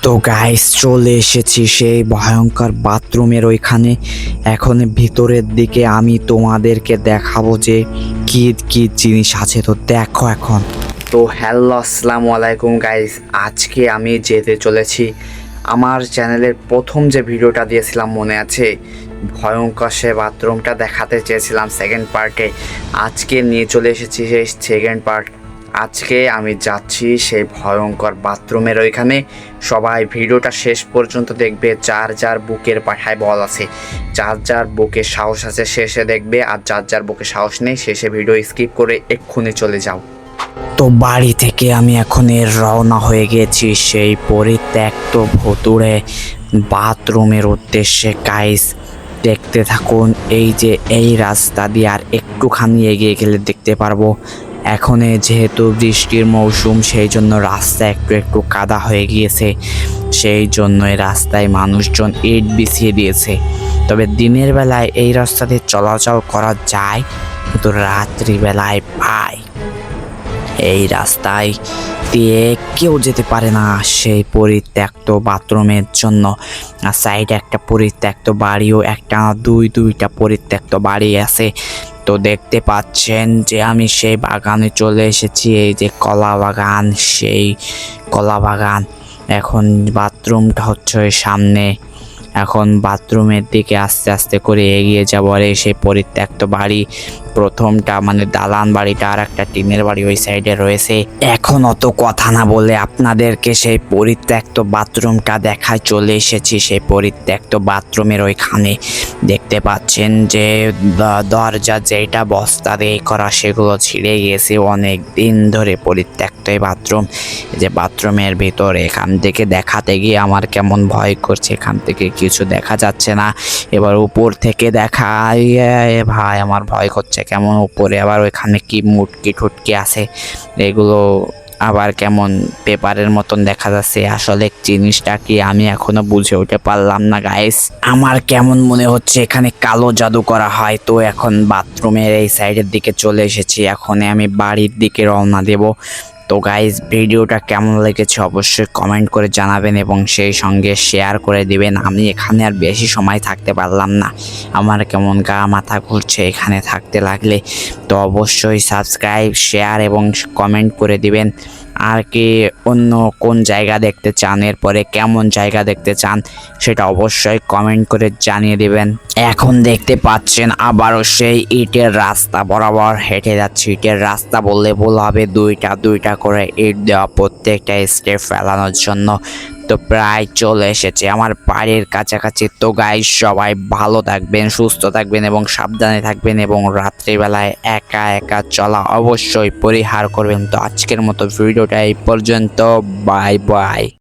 তো গাইস চলে এসেছি সেই ভয়ঙ্কর বাথরুমের ওইখানে। এখন ভিতরের দিকে আমি তোমাদেরকে দেখাবো যে কি কি জিনিস আছে। তো দেখো এখন। তো হ্যালো আসসালামু আলাইকুম গাইস, আজকে আমি যেতে চলেছি আমার চ্যানেলের প্রথম যে ভিডিওটা দিয়েছিলাম মনে আছে, ভয়ঙ্কর সে বাথরুমটা দেখাতে চেয়েছিলাম সেকেন্ড পার্টে। আজকে নিয়ে চলে এসেছি সেই সেকেন্ড পার্ট। আজকে আমি যাচ্ছি সেই ভয়ঙ্কর বাথরুমের ওইখানে। সবাই ভিডিওটা শেষ পর্যন্ত দেখবে। যার যার বুকের পাঠায় বল আছে, যার যার বুকে সাহস আছে শেষে দেখবে, আর যার যার বুকে সাহস নেই শেষে ভিডিও স্কিপ করে এক্ষুনি চলে যাও। তো বাড়ি থেকে আমি এখন রওনা হয়ে গেছি সেই পরিত্যক্ত ভুতুড়ে বাথরুমের উদ্দেশ্যে। গাইস দেখতে থাকুন। এই যে এই রাস্তা দিয়ে আর একটুখানি এগিয়ে গেলে দেখতে পারবো। এখন যেহেতু বৃষ্টির মৌসুম, সেই জন্য রাস্তা একটু একটু কাদা হয়ে গিয়েছে, সেই জন্য এই রাস্তায় মানুষজন ইট বিছিয়ে দিয়েছে। তবে দিনের বেলায় এই রাস্তাতে চলাচল করা যায়, কিন্তু রাত্রিবেলায় ভাই এই রাস্তায় দিয়ে কেউ যেতে পারে না সেই পরিত্যক্ত বাথরুমের জন্য। আর সাইডে একটা পরিত্যক্ত বাড়িও, একটা দুইটা পরিত্যক্ত বাড়ি আছে। তো দেখতে পাচ্ছেন যে আমি সেই বাগানে চলে এসেছি। এই যে কলা বাগান, সেই কলা বাগান। এখন বাথরুমটা হচ্ছে সামনে। এখন বাথরুমের দিকে আস্তে আস্তে করে এগিয়ে যাবো। আর সেই পরিত্যক্ত বাড়ি প্রথমটা মানে দালান বাড়িটা, আর একটা টিনের বাড়ি ওই সাইডে রয়েছে। এখন অত কথা না বলে আপনাদেরকে সেই পরিত্যক্ত বাথরুমটা দেখায় চলে এসেছি। সেই পরিত্যক্ত বাথরুমের ওইখানে দেখতে পাচ্ছেন যে দরজা যেটা বস্তা দিয়ে করা সেগুলো ছিঁড়ে গিয়েছে অনেক দিন ধরে। পরিত্যক্ত এই বাথরুম, যে বাথরুমের ভিতর এখান থেকে দেখাতে গিয়ে আমার কেমন ভয় করছে। এখান থেকে কিছু দেখা যাচ্ছে না। এবার উপর থেকে দেখা, ভাই আমার ভয় করছে কেমন। উপরে আবার ওইখানে কি মুটকি টুটকি আছে, এগুলো আবার কেমন পেপারের মতন দেখা যাচ্ছে। আসলে জিনিসটা কি আমি এখনো বুঝে উঠতে পারলাম না গাইস। আমার কেমন মনে হচ্ছে এখানে কালো জাদু করা হয়। তো এখন বাথরুমের এই সাইডের দিকে চলে এসেছি। এখন আমি বাড়ির দিকে রওনা দেব। তো গাইস ভিডিওটা কেমন লেগেছে অবশ্যই কমেন্ট করে জানাবেন এবং সেই সঙ্গে শেয়ার করে দিবেন। আমি এখানে আর বেশি সময় থাকতে পারলাম না, আমার কেমন গা মাথা ঘুরছে এখানে থাকতে লাগলে। তো অবশ্যই সাবস্ক্রাইব, শেয়ার এবং কমেন্ট করে দিবেন। আর কি অন্য কোন জায়গা দেখতে চান, এরপরে কেমন জায়গা দেখতে চান সেটা অবশ্যই কমেন্ট করে জানিয়ে দিবেন। এখন দেখতে পাচ্ছেন আবারও সেই ইটের রাস্তা বরাবর হেঁটে যাচ্ছি। ইটের রাস্তা বললে ভুল হবে, দুইটা করে ইট দেওয়া প্রত্যেকটা স্টেপ ফেলানোর জন্য। তো প্রায় চলে এসেছে আমার বাড়ির কাছাকাছি। তো গাইস সবাই ভালো থাকবেন, সুস্থ থাকবেন এবং সাবধানে থাকবেন, এবং রাত্রিবেলায় একা একা চলা অবশ্যই পরিহার করবেন। তো আজকের মতো ভিডিওটা এই পর্যন্ত। Bye bye.